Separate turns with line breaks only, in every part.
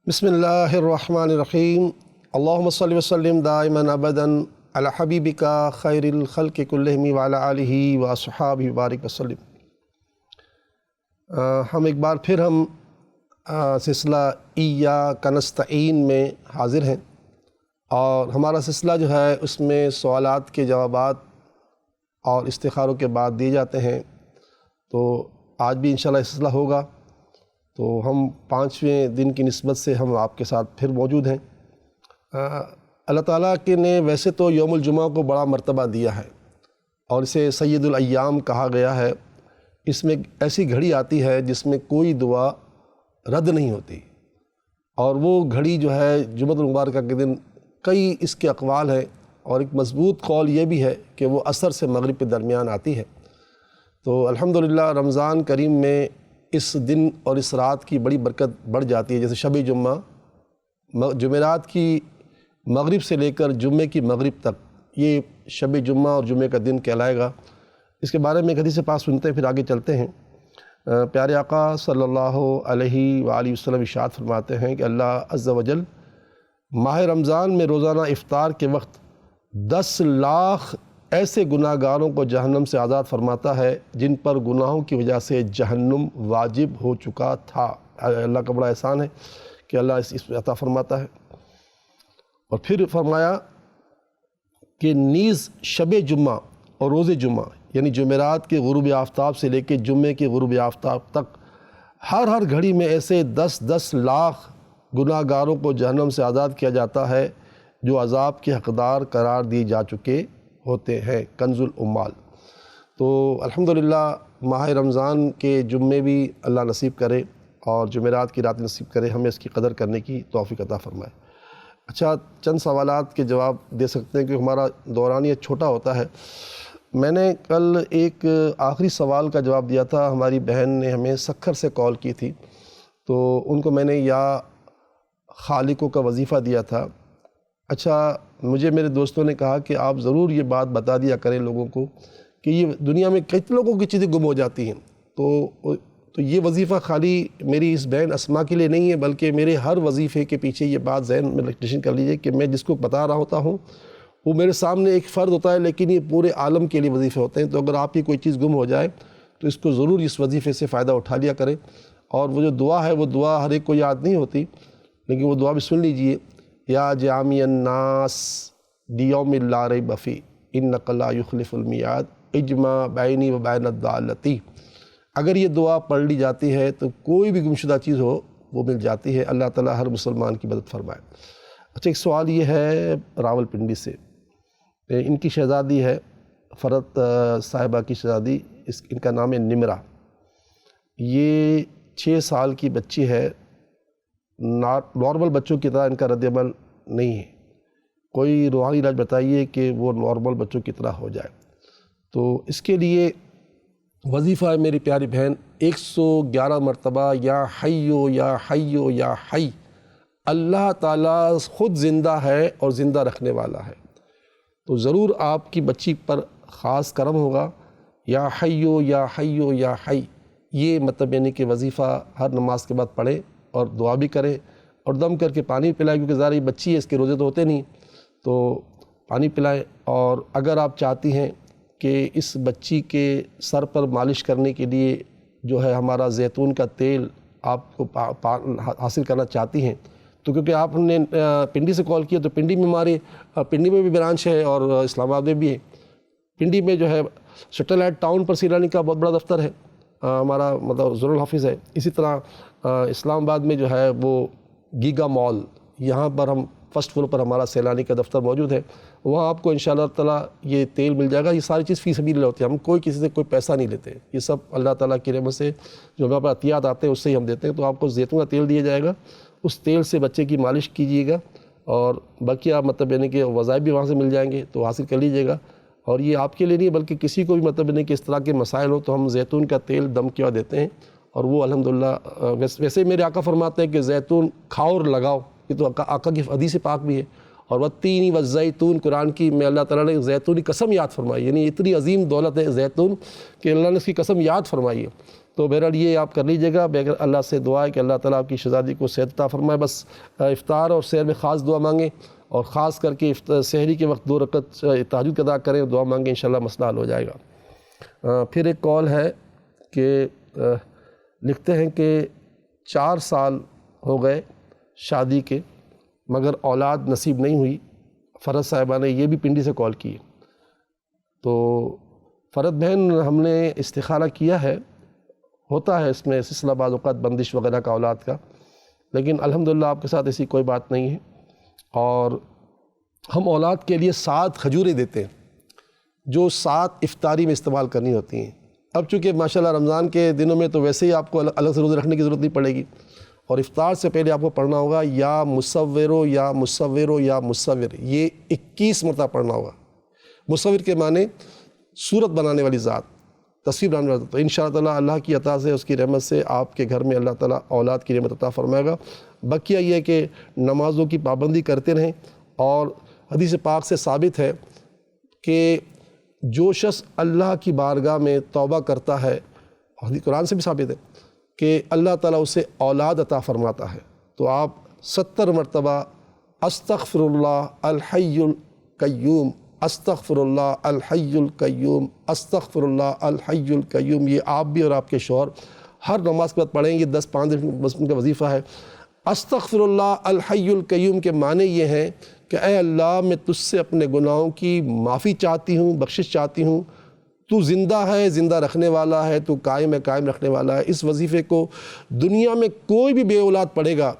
بسم اللہ الرحمن الرحیم اللہم صلی وسلم دائما ابدا علی حبیبک خیر الخلق کلہم وعلی آلہ واصحابہ بارک وسلم۔ ہم ایک بار پھر سلسلہ ایاک نستعین میں حاضر ہیں، اور ہمارا سلسلہ جو ہے اس میں سوالات کے جوابات اور استخاروں کے بعد دیے جاتے ہیں۔ تو آج بھی انشاءاللہ یہ سلسلہ ہوگا، تو ہم 5ویں دن کی نسبت سے ہم آپ کے ساتھ پھر موجود ہیں۔ اللہ تعالیٰ کے نے ویسے تو یوم الجمعہ کو بڑا مرتبہ دیا ہے اور اسے سید الایام کہا گیا ہے۔ اس میں ایسی گھڑی آتی ہے جس میں کوئی دعا رد نہیں ہوتی، اور وہ گھڑی جو ہے جمعۃ المبارکہ کے دن کئی اس کے اقوال ہیں، اور ایک مضبوط قول یہ بھی ہے کہ وہ عصر سے مغرب کے درمیان آتی ہے۔ تو الحمدللہ رمضان کریم میں اس دن اور اس رات کی بڑی برکت بڑھ جاتی ہے۔ جیسے شب جمعہ، جمعرات کی مغرب سے لے کر جمعے کی مغرب تک یہ شب جمعہ اور جمعے کا دن کہلائے گا۔ اس کے بارے میں ایک حدیث پاک سنتے ہیں، پھر آگے چلتے ہیں۔ پیارے آقا صلی اللہ علیہ وآلہ وسلم ارشاد فرماتے ہیں کہ اللہ عز و جل ماہ رمضان میں روزانہ افطار کے وقت 10 لاکھ ایسے گناہ گاروں کو جہنم سے آزاد فرماتا ہے جن پر گناہوں کی وجہ سے جہنم واجب ہو چکا تھا۔ اللہ کا بڑا احسان ہے کہ اللہ اس پہ عطا فرماتا ہے۔ اور پھر فرمایا کہ نیز شب جمعہ اور روز جمعہ، یعنی جمعرات کے غروب آفتاب سے لے کے جمعے کے غروب آفتاب تک ہر گھڑی میں ایسے 10 لاکھ گناہ گاروں کو جہنم سے آزاد کیا جاتا ہے جو عذاب کے حقدار قرار دیے جا چکے ہوتے ہیں۔ کنز العمال۔ تو الحمدللہ ماہ رمضان کے جمعے بھی اللہ نصیب کرے اور جمعرات کی رات نصیب کرے، ہمیں اس کی قدر کرنے کی توفیق عطا فرمائے۔ اچھا، چند سوالات کے جواب دے سکتے ہیں کہ ہمارا دورانیہ چھوٹا ہوتا ہے۔ میں نے کل ایک آخری سوال کا جواب دیا تھا، ہماری بہن نے ہمیں سکھر سے کال کی تھی، تو ان کو میں نے یا خالقوں کا وظیفہ دیا تھا۔ اچھا، مجھے میرے دوستوں نے کہا کہ آپ ضرور یہ بات بتا دیا کریں لوگوں کو کہ یہ دنیا میں کئی لوگوں کی چیزیں گم ہو جاتی ہیں، تو یہ وظیفہ خالی میری اس بہن اسما کے لیے نہیں ہے، بلکہ میرے ہر وظیفے کے پیچھے یہ بات ذہن میں ریکٹیشن کر لیجئے کہ میں جس کو بتا رہا ہوتا ہوں وہ میرے سامنے ایک فرد ہوتا ہے، لیکن یہ پورے عالم کے لیے وظیفے ہوتے ہیں۔ تو اگر آپ کی کوئی چیز گم ہو جائے تو اس کو ضرور اس وظیفے سے فائدہ اٹھا لیا کریں۔ اور وہ جو دعا ہے وہ دعا ہر ایک کو یاد نہیں ہوتی، لیکن وہ دعا بھی سن لیجئے۔ یا جامع الناس لیوم لا ریب فیہ انک لا یخلف المیعاد اجمع بینی و بین الضالۃ۔ اگر یہ دعا پڑھ لی جاتی ہے تو کوئی بھی گمشدہ چیز ہو وہ مل جاتی ہے۔ اللہ تعالیٰ ہر مسلمان کی مدد فرمائے۔ اچھا، ایک سوال یہ ہے راول پنڈی سے، ان کی شہزادی ہے فرت صاحبہ کی شہزادی، ان کا نام ہے نمرہ۔ یہ 6 سال کی بچی ہے، نارمل بچوں کی طرح ان کا رد عمل نہیں ہے، کوئی روحانی علاج بتائیے کہ وہ نارمل بچوں کی طرح ہو جائے۔ تو اس کے لیے وظیفہ ہے میری پیاری بہن 111 مرتبہ یا حیو یا حیو یا حی۔ اللہ تعالیٰ خود زندہ ہے اور زندہ رکھنے والا ہے، تو ضرور آپ کی بچی پر خاص کرم ہوگا۔ یا حیو یا حیو یا حی، یہ مطلب یعنی کہ وظیفہ ہر نماز کے بعد پڑھیں اور دعا بھی کریں اور دم کر کے پانی پلائیں، کیونکہ ظاہر یہ بچی ہے، اس کے روزے تو ہوتے نہیں، تو پانی پلائیں۔ اور اگر آپ چاہتی ہیں کہ اس بچی کے سر پر مالش کرنے کے لیے جو ہے ہمارا زیتون کا تیل آپ کو حاصل کرنا چاہتی ہیں، تو کیونکہ آپ نے پنڈی سے کال کیا، تو پنڈی میں ہمارے پنڈی میں بھی برانچ ہے اور اسلام آباد میں بھی ہے۔ پنڈی میں جو ہے سیٹلائٹ ٹاؤن پر سیلانی کا بہت بڑا دفتر ہے، ہمارا مطلب ضرور حافظ ہے۔ اسی طرح اسلام آباد میں جو ہے وہ گیگا مال، یہاں پر ہم فرسٹ فلور پر ہمارا سیلانی کا دفتر موجود ہے، وہاں آپ کو انشاءاللہ تعالیٰ یہ تیل مل جائے گا۔ یہ ساری چیز فی سبیل اللہ ہوتی ہے، ہم کوئی کسی سے کوئی پیسہ نہیں لیتے، یہ سب اللہ تعالیٰ کی رحمت سے جو ہمارے پاس عطیات آتے ہیں اس سے ہی ہم دیتے ہیں۔ تو آپ کو زیتون کا تیل دیا جائے گا، اس تیل سے بچے کی مالش کیجیے گا، اور باقی آپ مطلب یعنی کہ وظائف بھی وہاں سے مل جائیں گے تو حاصل کر لیجیے گا۔ اور یہ آپ کے لیے نہیں بلکہ کسی کو بھی مطلب یعنی کہ اس طرح کے مسائل ہو تو ہم زیتون کا تیل دم کیا دیتے ہیں، اور وہ الحمدللہ ویسے میرے آقا فرماتے ہیں کہ زیتون کھاؤ اور لگاؤ، یہ تو آقا کی حدیث پاک بھی ہے، اور والتین والزیتون قرآن کی میں اللہ تعالیٰ نے زیتون کی قسم یاد فرمائی، یعنی اتنی عظیم دولت ہے زیتون کہ اللہ نے اس کی قسم یاد فرمائی ہے۔ تو بہرحال یہ آپ کر لیجیے گا، بغیر اللہ سے دعا ہے کہ اللہ تعالیٰ آپ کی شہزادی کو صحت عطا فرمائے۔ بس افطار اور سحر میں خاص دعا مانگیں، اور خاص کر کے سحری کے وقت 2 رکعت تہجد ادا کریں اور دعا مانگیں، انشاءاللہ مسئلہ حل ہو جائے گا۔ پھر ایک کال ہے کہ لکھتے ہیں کہ 4 سال ہو گئے شادی کے مگر اولاد نصیب نہیں ہوئی۔ فرد صاحبہ نے یہ بھی پنڈی سے کال کی۔ تو فرد بہن، ہم نے استخارہ کیا ہے، ہوتا ہے اس میں سلسلہ بعض اوقات بندش وغیرہ کا اولاد کا، لیکن الحمدللہ آپ کے ساتھ ایسی کوئی بات نہیں ہے۔ اور ہم اولاد کے لیے 7 کھجوریں دیتے ہیں جو 7 افطاری میں استعمال کرنی ہوتی ہیں۔ اب چونکہ ماشاءاللہ رمضان کے دنوں میں تو ویسے ہی آپ کو الگ سے روزے رکھنے کی ضرورت نہیں پڑے گی، اور افطار سے پہلے آپ کو پڑھنا ہوگا یا مصورو یا مصورو یا مصور، یہ 21 مرتبہ پڑھنا ہوگا۔ مصور کے معنی صورت بنانے والی ذات، تصویر بنانے والی ذات۔ تو انشاءاللہ تعالیٰ اللہ کی عطا سے، اس کی رحمت سے آپ کے گھر میں اللہ تعالیٰ اولاد کی نعمت عطا فرمائے گا۔ بقیہ یہ کہ نمازوں کی پابندی کرتے رہیں، اور حدیث پاک سے ثابت ہے کہ جو شخص اللہ کی بارگاہ میں توبہ کرتا ہے، حدیث قرآن سے بھی ثابت ہے کہ اللہ تعالیٰ اسے اولاد عطا فرماتا ہے۔ تو آپ 70 مرتبہ استغفر اللہ الحی القیوم، استغفر اللہ الحی القیوم، استغفر اللہ الحی القیوم، یہ آپ بھی اور آپ کے شوہر ہر نماز کے بعد پڑھیں گے۔ 10-5 منٹ کا وظیفہ ہے۔ استغفر اللہ الحی القیوم کے معنی یہ ہیں کہ اے اللہ، میں تجھ سے اپنے گناہوں کی معافی چاہتی ہوں، بخشش چاہتی ہوں۔ تو زندہ ہے، زندہ رکھنے والا ہے، تو قائم ہے، قائم رکھنے والا ہے۔ اس وظیفے کو دنیا میں کوئی بھی بے اولاد پڑھے گا،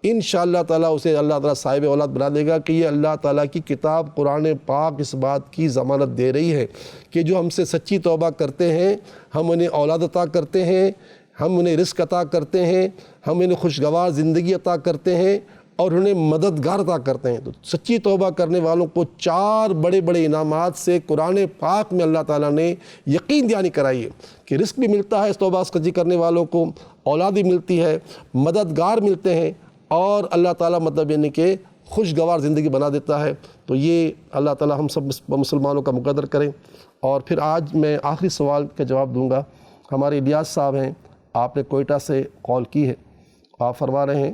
انشاءاللہ تعالیٰ اسے اللہ تعالیٰ صاحب اولاد بنا دے گا، کہ یہ اللہ تعالیٰ کی کتاب قرآن پاک اس بات کی ضمانت دے رہی ہے کہ جو ہم سے سچی توبہ کرتے ہیں، ہم انہیں اولاد عطا کرتے ہیں، ہم انہیں رزق عطا کرتے ہیں، ہم انہیں خوشگوار زندگی عطا کرتے ہیں، اور انہیں مددگار عطا کرتے ہیں۔ تو سچی توبہ کرنے والوں کو 4 بڑے بڑے انعامات سے قرآن پاک میں اللہ تعالیٰ نے یقین دہانی کرائی ہے کہ رزق بھی ملتا ہے اس توبہ سچی کرنے والوں کو، اولاد بھی ملتی ہے، مددگار ملتے ہیں، اور اللہ تعالیٰ مطلب یعنی کہ خوشگوار زندگی بنا دیتا ہے۔ تو یہ اللہ تعالیٰ ہم سب مسلمانوں کا مقدر کریں۔ اور پھر آج میں آخری سوال کا جواب دوں گا۔ ہمارے الیاس صاحب ہیں، آپ نے کوئٹہ سے کال کی ہے، آپ فرما رہے ہیں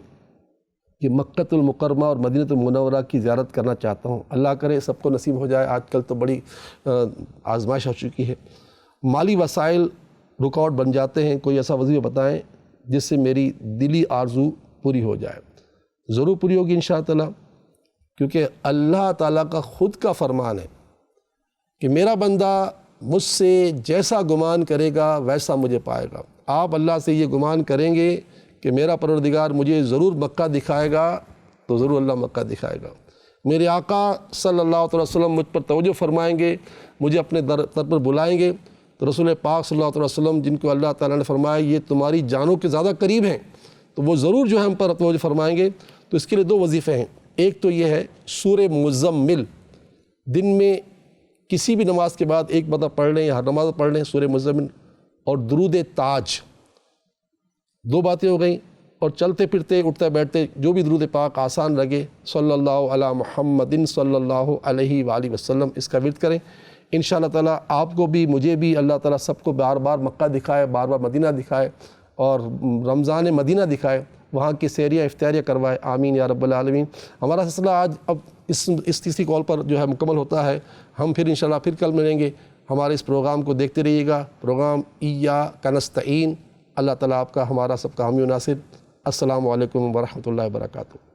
کہ مکۃ المکرمہ اور مدینہ المنورہ کی زیارت کرنا چاہتا ہوں، اللہ کرے سب کو نصیب ہو جائے۔ آج کل تو بڑی آزمائش ہو چکی ہے، مالی وسائل رکاوٹ بن جاتے ہیں، کوئی ایسا وظیفہ بتائیں جس سے میری دلی آرزو پوری ہو جائے۔ ضرور پوری ہوگی انشاءاللہ، کیونکہ اللہ تعالیٰ کا خود کا فرمان ہے کہ میرا بندہ مجھ سے جیسا گمان کرے گا ویسا مجھے پائے گا۔ آپ اللہ سے یہ گمان کریں گے کہ میرا پروردگار مجھے ضرور مکہ دکھائے گا، تو ضرور اللہ مکہ دکھائے گا۔ میرے آقا صلی اللہ علیہ وسلم مجھ پر توجہ فرمائیں گے، مجھے اپنے در پر بلائیں گے، تو رسول پاک صلی اللہ علیہ وسلم جن کو اللہ تعالیٰ نے فرمایا یہ تمہاری جانوں کے زیادہ قریب ہیں، تو وہ ضرور جو ہے ہم پر توجہ فرمائیں گے۔ تو اس کے لیے 2 وظیفے ہیں۔ ایک تو یہ ہے سورہ مزمل، دن میں کسی بھی نماز کے بعد ایک مرتبہ پڑھ لیں یا ہر نماز پڑھ لیں سورہ مزمل، اور درود تاج۔ 2 باتیں ہو گئیں۔ اور چلتے پھرتے اٹھتے بیٹھتے جو بھی درود پاک آسان لگے، صلی اللہ علی محمد صلی اللہ علیہ وآلہ وسلم، اس کا ورد کریں۔ انشاءاللہ تعالیٰ آپ کو بھی مجھے بھی اللہ تعالیٰ سب کو بار بار مکہ دکھائے، بار بار مدینہ دکھائے، اور رمضان مدینہ دکھائے، وہاں کی سیریہ افطاریہ کروائے، آمین یا رب العالمین۔ ہمارا سلسلہ آج اب اس تیسری کال پر جو ہے مکمل ہوتا ہے۔ ہم پھر انشاءاللہ پھر کل ملیں گے۔ ہمارے اس پروگرام کو دیکھتے رہیے گا، پروگرام ایاک نستعین۔ اللہ تعالیٰ آپ کا ہمارا سب کا حامی و ناصر۔ السلام علیکم ورحمۃ اللہ وبرکاتہ۔